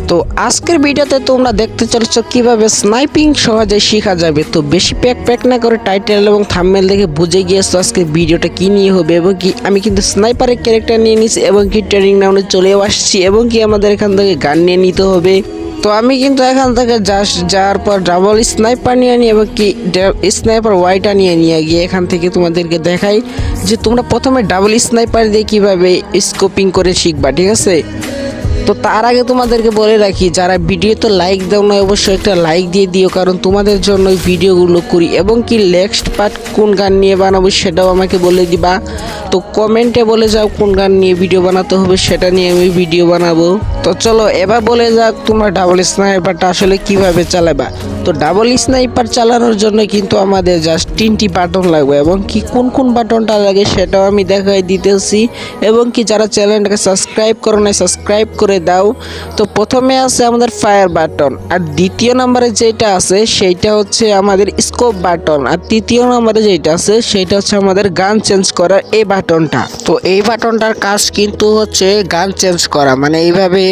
তো আজকের ভিডিওতে তোমরা দেখতে চলেছো কিভাবে স্নাইপিং সহজে শেখা যাবে। তো বেশি প্যাক না করে টাইটেল এবং থাম্বনেল দেখে বুঝে গিয়েছো আজকে ভিডিওটা কি নিয়ে হবে এবং কি আমি কিন্তু স্নাইপারের ক্যারেক্টার নিয়ে নিয়েছি এবং কি ট্রেনিং গ্রাউন্ডে চলেও আসছি এবং কি আমাদের এখান থেকে গান নিয়ে নিতে হবে। তো আমি কিন্তু এখান থেকে যাওয়ার পর ডাবল স্নাইপার নিয়ে নিই এবং কি স্নাইপার ওয়াইটা নিয়ে গিয়ে এখান থেকে তোমাদেরকে দেখাই যে তোমরা প্রথমে ডাবল স্নাইপার দিয়ে কিভাবে স্কোপিং করে শিখবা, ঠিক আছে। তো তার আগে তোমাদেরকে বলে রাখি, যারা ভিডিও তো লাইক দাও না অবশ্যই একটা লাইক দিয়ে দিও, কারণ তোমাদের জন্য ওই ভিডিওগুলো করি এবং কি নেক্সট পার্ট কোন গান নিয়ে বানাবো সেটাও আমাকে বলে দিবা। তো কমেন্টে বলে যাও কোন গান নিয়ে ভিডিও বানাতে হবে, সেটা নিয়ে আমি ভিডিও বানাবো। তো চলো এবার বলে যাক তোমরা ডাবল স্নাইপারটা আসলে কিভাবে চালাবা। তো ডাবল স্নাইপার চালানোর জন্য কিন্তু আমাদের জাস্ট 3টি বাটন লাগবে এবং কি কোন বাটনটা লাগে সেটাও আমি দেখাই দিতেছি এবং কি যারা চ্যানেলটাকে সাবস্ক্রাইব করো না সাবস্ক্রাইব করে দাও। তো প্রথমে আছে আমাদের ফায়ার বাটন, আর দ্বিতীয় নম্বরে যেটা আছে সেইটা হচ্ছে আমাদের স্কোপ বাটন, আর তৃতীয় নম্বরে যেটা আছে সেইটা হচ্ছে আমাদের গান চেঞ্জ করার এই বাটনটা। তো এই বাটনটার কাজ কিন্তু হচ্ছে গান চেঞ্জ করা, মানে এইভাবে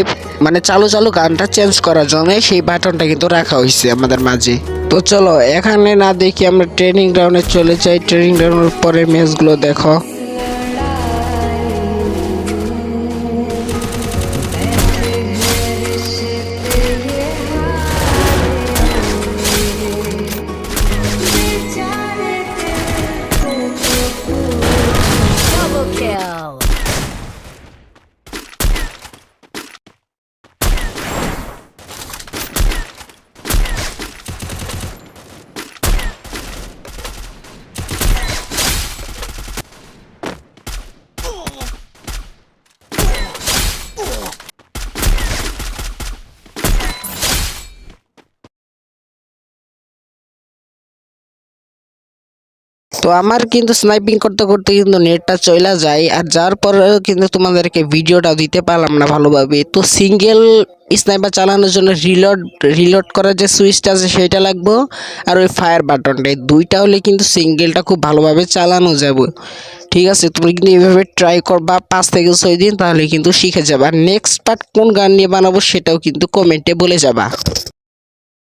মানে চালু গানটা চেঞ্জ করার জন্য সেই বাটনটা কিন্তু রাখা হয়েছে আমাদের মাঝে। তো চলো এখানে না দেখি আমরা ট্রেনিং গ্রাউন্ডে চলে যাই। ট্রেনিং গ্রাউন্ডের পরে ম্যাচগুলো দেখো। Double kill. তো আমার কিন্তু স্নাইপিং করতে করতে কিন্তু নেটটা চলে যায়, আর যার পরেও কিন্তু তোমাদেরকে ভিডিওটা দিতে পারলাম না ভালোভাবে। তো সিঙ্গেল স্নাইপার চালানোর জন্য রিলোড করার যে সুইচটা আছে সেটা লাগবে, আর ওই ফায়ার বাটনটা, এই দুইটা হলে কিন্তু সিঙ্গেলটা খুব ভালোভাবে চালানো যাবে। ঠিক আছে, তুমি কিন্তু এইভাবে ট্রাই করবা 5 থেকে 6 দিন, তাহলে কিন্তু শিখে যাবা। আর নেক্সট পার্ট কোন গান নিয়ে বানাবো সেটাও কিন্তু কমেন্টে বলে যাবা।